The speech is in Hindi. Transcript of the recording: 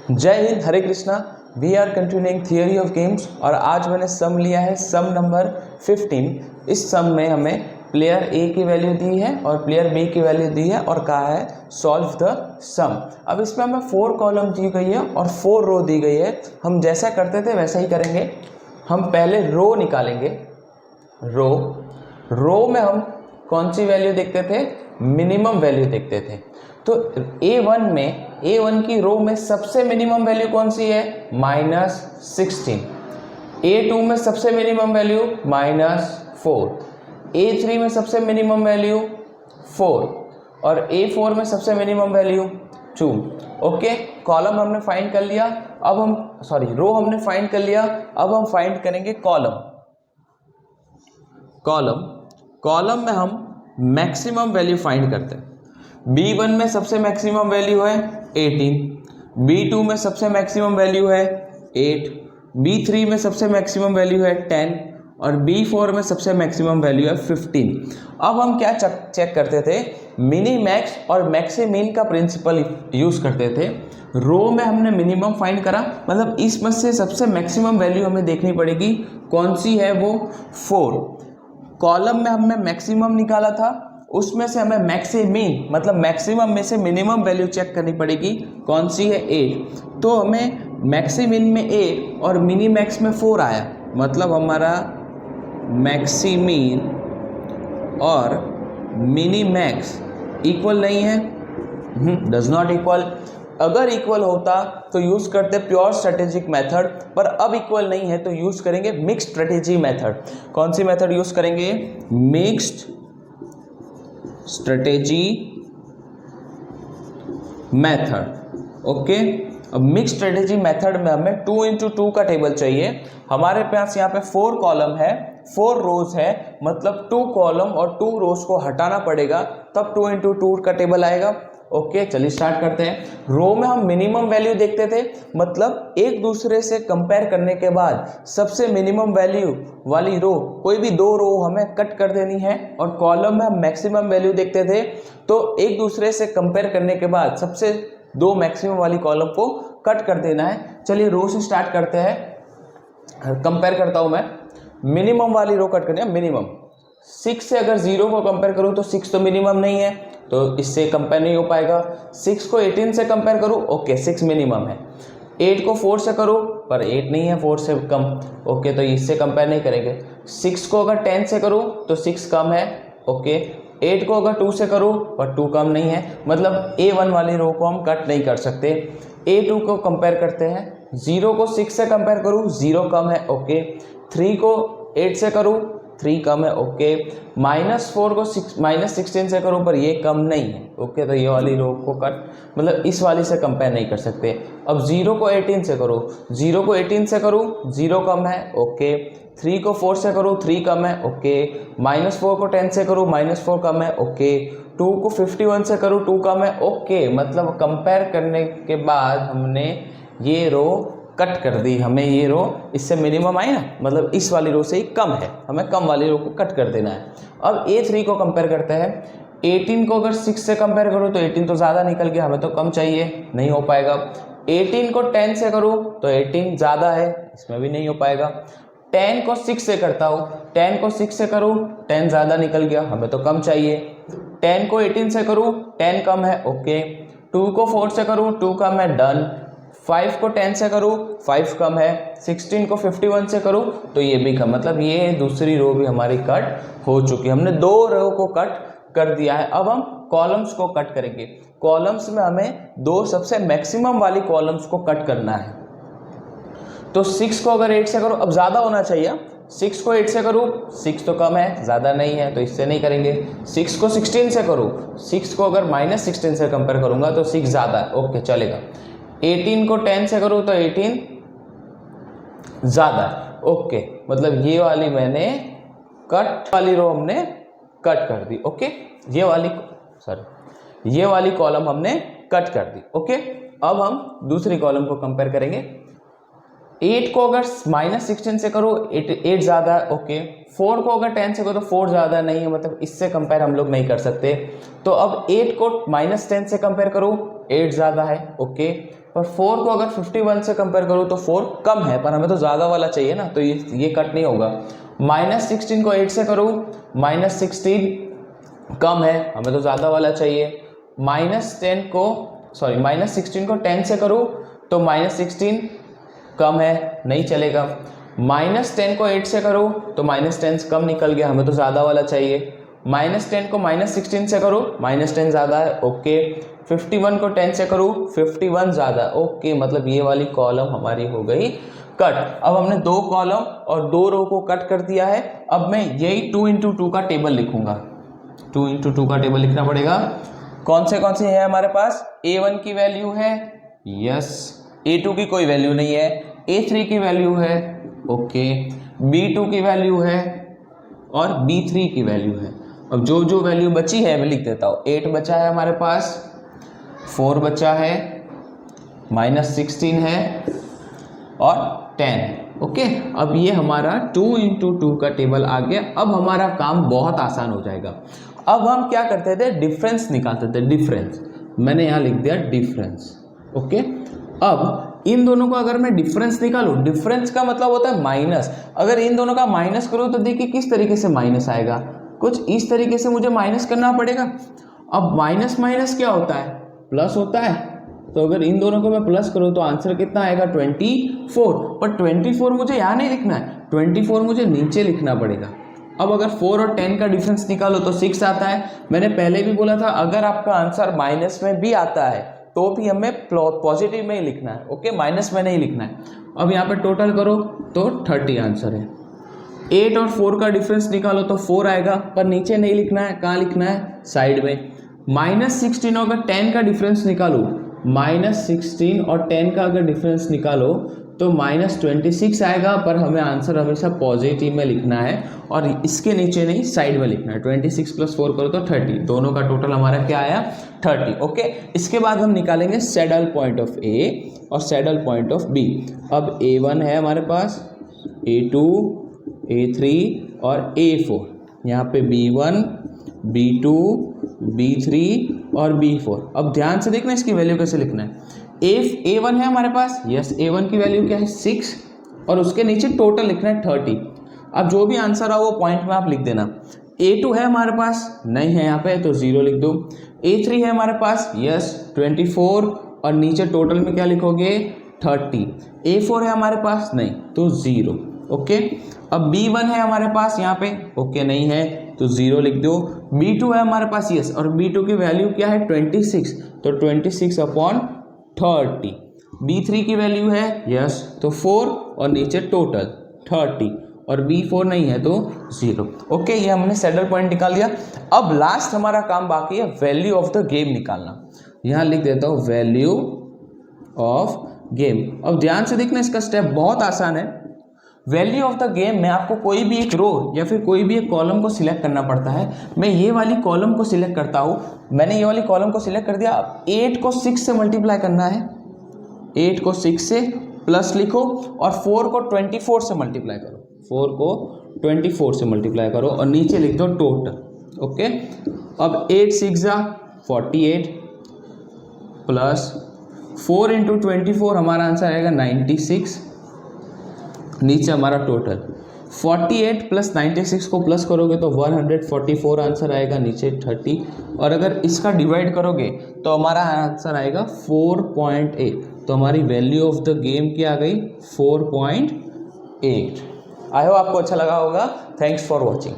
जय हिंद, Hare Krishna. We are continuing theory of games और आज मैंने सम लिया है सम नंबर 15। इस सम में हमें प्लेयर ए की वैल्यू दी है और प्लेयर बी की वैल्यू दी है और कहा है सॉल्व द सम। अब इसमें हमें 4 कॉलम दी गई है और 4 रो दी गई है। हम जैसा करते थे वैसा ही करेंगे। हम पहले रो निकालेंगे। रो में हम कौन सी वैल्यू देखते थे? मिनिमम वैल्यू देखते थे। तो A1 की रो में सबसे मिनिमम वैल्यू कौन सी है? -16। A2 में सबसे मिनिमम वैल्यू -4। A3 में सबसे मिनिमम वैल्यू 4 और A4 में सबसे मिनिमम वैल्यू 2। ओके, कॉलम हमने फाइंड कर लिया। अब हम रो हमने फाइंड कर लिया। अब हम फाइंड करेंगे कॉलम में हम मैक्सिमम वैल्यू फाइंड करते हैं। B1 में सबसे मैक्सिमम वैल्यू है 18, B2 में सबसे मैक्सिमम वैल्यू है 8, B3 में सबसे मैक्सिमम वैल्यू है 10 और B4 में सबसे मैक्सिमम वैल्यू है 15। अब हम क्या चेक करते थे? मिनी मैक्स और मैक्सिमिन का प्रिंसिपल यूज करते थे। रो में हमने मिनिमम फाइंड करा, मतलब इसमें से सबसे मैक्सिमम वैल्यू हमें देखनी पड़ेगी। कौन सी है वो? 4। कॉलम में हमने मैक्सिमम निकाला था, उसमें से हमें मैक्सिमिन मतलब मैक्सिमम में से मिनिमम वैल्यू चेक करनी पड़ेगी। कौन सी है? 8। तो हमें मैक्सिमिन में 8 और मिनी मैक्स में 4 आया, मतलब हमारा मैक्सिमिन और मिनी मैक्स इक्वल नहीं है, डज नॉट इक्वल। अगर इक्वल होता तो यूज करते प्योर स्ट्रेटेजिक मेथड, पर अब इक्वल नहीं है तो यूज करेंगे मिक्स्ड स्ट्रेटेजी मेथड। कौन सी मेथड यूज करेंगे? Mixed strategy method. ओके, अब मिक्स स्ट्रेटेजी मेथड में हमें 2 into 2 का टेबल चाहिए। हमारे पास यहाँ पे 4 कॉलम है, 4 रोज है, मतलब 2 कॉलम और 2 रोज को हटाना पड़ेगा, तब 2 into 2 का टेबल आएगा। ओके, चलिए स्टार्ट करते हैं। रो में हम मिनिमम वैल्यू देखते थे, मतलब एक दूसरे से कंपेयर करने के बाद सबसे मिनिमम वैल्यू वाली रो, कोई भी 2 रो हमें कट कर देनी है। और कॉलम में हम मैक्सिमम वैल्यू देखते थे, तो एक दूसरे से कंपेयर करने के बाद सबसे 2 मैक्सिमम वाली कॉलम को कट कर देना है। चलिए रो से स्टार्ट करते हैं। कंपेयर करता हूं मैं। मिनिमम वाली रो कट करनी है। मिनिमम 6 से अगर 0 को कंपेयर करूं तो 6 तो मिनिमम नहीं है, तो इससे कंपेयर नहीं हो पाएगा। 6 को 18 से कंपेयर करूं, ओके 6 मिनिमम है। 8 को 4 से करूं, पर 8 नहीं है, 4 से कम, ओके तो इससे कंपेयर नहीं करेंगे। 6 को अगर 10 से करूं तो 6 कम है, ओके। 8 को अगर 2 से करूं पर 2 कम नहीं है, मतलब A1 वाली रो को हम कट नहीं कर सकते। A2 को कंपेयर करते हैं। 0 को 6 से कंपेयर करूं, 0 कम है, ओके। 3 को 8 से करूं, 3 कम है, ओके। -4 को -16 से करूं, पर ये कम नहीं है, ओके तो ये वाली रो को कट, मतलब इस वाली से कंपेयर नहीं कर सकते। अब 0 को 18 से करो, 0 को 18 से करूं, 0 कम है, ओके। 3 को 4 से करूं, 3 कम है, ओके। -4 को 10 से करूं, -4 कम है, ओके। 2 को 51 से करूं, 2 कम है, ओके। मतलब कंपेयर करने के बाद हमने ये रो कट कर दी। हमें ये रो इससे मिनिमम आई ना, मतलब इस वाली रो से ही कम है, हमें कम वाली रो को कट कर देना है। अब A3 को कंपेयर करते हैं। 18 को अगर 6 से कंपेयर करूं तो 18 तो ज़्यादा निकल गया, हमें तो कम चाहिए, नहीं हो पाएगा। 18 को 10 से करूं तो 18 ज़्यादा है, इसमें भी नहीं हो पाएगा। 10 को 6 से करता हूँ, 10 को 6 से करूँ, 10 ज़्यादा निकल गया, हमें तो कम चाहिए। 10 को 18 से करूँ, 10 कम है, ओके। 2 को 4 से करूँ, 2 कम है, डन। 5 को 10 से करूँ, 5 कम है। 16 को 51 से करूँ तो ये भी कम, मतलब ये दूसरी रो भी हमारी कट हो चुकी है। हमने 2 रो को कट कर दिया है। अब हम कॉलम्स को कट करेंगे। कॉलम्स में हमें 2 सबसे मैक्सिमम वाली कॉलम्स को कट करना है। तो 6 को अगर 8 से करूँ, अब ज़्यादा होना चाहिए। 6 को 8 से करूँ, 6 तो कम है, ज़्यादा नहीं है, तो इससे नहीं करेंगे। 6 को 16 से करूँ, 6 को अगर -16 से कंपेयर करूँगा तो 6 ज़्यादा है, ओके चलेगा। 18 को 10 से करूँ तो 18 ज़्यादा है, ओके। मतलब ये वाली मैंने कट वाली रो हमने कट कर दी, ओके। ये वाली कॉलम हमने कट कर दी, ओके। अब हम दूसरी कॉलम को कंपेयर करेंगे। 8 को अगर -16 से करो, 8 ज़्यादा है, ओके। 4 को अगर 10 से करो तो 4 ज़्यादा नहीं है, मतलब इससे कंपेयर हम लोग नहीं कर सकते। तो अब 8 को -10 से कंपेयर करो, 8 ज़्यादा है, ओके। पर 4 को अगर 51 से कंपेयर करूँ तो 4 कम है, पर हमें तो ज़्यादा वाला चाहिए ना, तो ये कट नहीं होगा। -16 को 8 से करूँ, -16 कम है, हमें तो ज़्यादा वाला चाहिए। -16 को 10 से करूँ तो -16 कम है, नहीं चलेगा। -10 को 8 से करूँ तो -10 कम निकल गया, हमें तो ज़्यादा वाला चाहिए। -10 को -16 से करूँ, -10 ज़्यादा है, ओके। 51 को 10 से करूँ, 51 ज़्यादा, ओके, मतलब ये वाली कॉलम हमारी हो गई कट। अब हमने 2 कॉलम और 2 रो को कट कर दिया है। अब मैं यही 2 × 2 का टेबल लिखूंगा। 2 × 2 का टेबल लिखना पड़ेगा। कौन से है हमारे पास? A1 की वैल्यू है, यस। A2 की कोई वैल्यू नहीं है। A3 की वैल्यू है, ओके। B2 की वैल्यू है और B3 की वैल्यू है। अब जो वैल्यू बची है मैं लिख देता हूँ। 8 बचा है हमारे पास, 4 बचा है, -16 है और 10 है, ओके। अब ये हमारा 2 × 2 का टेबल आ गया। अब हमारा काम बहुत आसान हो जाएगा। अब हम क्या करते थे? डिफरेंस निकालते थे। डिफरेंस मैंने यहाँ लिख दिया, डिफरेंस, ओके। अब इन दोनों को अगर मैं डिफरेंस निकालूं, डिफरेंस का मतलब होता है माइनस। अगर इन दोनों का माइनस करूं तो देखिए किस तरीके से माइनस आएगा, कुछ इस तरीके से मुझे माइनस करना पड़ेगा। अब माइनस माइनस क्या होता है? प्लस होता है। तो अगर इन दोनों को मैं प्लस करूं तो आंसर कितना आएगा? 24। पर 24 मुझे यहाँ नहीं लिखना है, 24 मुझे नीचे लिखना पड़ेगा। अब अगर 4 और 10 का डिफरेंस निकालो तो 6 आता है। मैंने पहले भी बोला था अगर आपका आंसर माइनस में भी आता है तो भी हमें पॉजिटिव में ही लिखना है, ओके, माइनस में नहीं लिखना है। अब यहाँ पे टोटल करो तो 30 आंसर है। 8 और 4 का डिफरेंस निकालो तो 4 आएगा, पर नीचे नहीं लिखना है, कहाँ लिखना है? साइड में। -16 अगर 10 का डिफरेंस निकालो, -16 और 10 का अगर डिफरेंस निकालो तो -26 आएगा, पर हमें आंसर हमेशा पॉजिटिव में लिखना है और इसके नीचे नहीं, साइड में लिखना है। 26 + 4 करो तो 30, दोनों का टोटल हमारा क्या आया? 30, ओके। इसके बाद हम निकालेंगे सैडल पॉइंट ऑफ A और सैडल पॉइंट ऑफ B। अब A1 है हमारे पास, A2, A3 और A4। यहाँ पे B1, B2, B3 और B4। अब ध्यान से देखना इसकी वैल्यू कैसे लिखना है। A1 है हमारे पास, यस, A1 की वैल्यू क्या है? 6 और उसके नीचे टोटल लिखना है 30। अब जो भी आंसर आ वो पॉइंट में आप लिख देना। A2 है हमारे पास, नहीं है यहाँ पे तो 0 लिख दो। A3 है हमारे पास, यस, 24 और नीचे टोटल में क्या लिखोगे? 30। A4 है हमारे पास, नहीं तो 0, ओके। अब B1 है हमारे पास यहाँ पे, ओके, नहीं है तो 0 लिख दो। B2 है हमारे पास, यस, और B2 की वैल्यू क्या है? 26, तो 26/30। B3 की वैल्यू है, यस, तो 4 और नीचे टोटल 30 और B4 नहीं है तो 0, ओके। ये हमने सैडल पॉइंट निकाल दिया। अब लास्ट हमारा काम बाकी है वैल्यू ऑफ द गेम निकालना। यहाँ लिख देता हूँ वैल्यू ऑफ गेम। अब ध्यान से देखना, इसका स्टेप बहुत आसान है। वैल्यू ऑफ द गेम में आपको कोई भी एक रो या फिर कोई भी एक कॉलम को सिलेक्ट करना पड़ता है। मैं ये वाली कॉलम को सिलेक्ट करता हूँ, मैंने ये वाली कॉलम को सिलेक्ट कर दिया। अब 8 को 6 से मल्टीप्लाई करना है, 8 को 6 से प्लस लिखो और 4 को 24 से मल्टीप्लाई करो, 4 को 24 से मल्टीप्लाई करो और नीचे लिख दो टोटल, ओके। अब 8 6 48 प्लस 4 × 24 हमारा आंसर आएगा 96, नीचे हमारा टोटल 48 + 96 को प्लस करोगे तो 144 आंसर आएगा, नीचे 30 और अगर इसका डिवाइड करोगे तो हमारा आंसर आएगा 4.8। तो हमारी वैल्यू ऑफ द गेम क्या आ गई? 4.8। आई होप आपको अच्छा लगा होगा। Thanks for watching.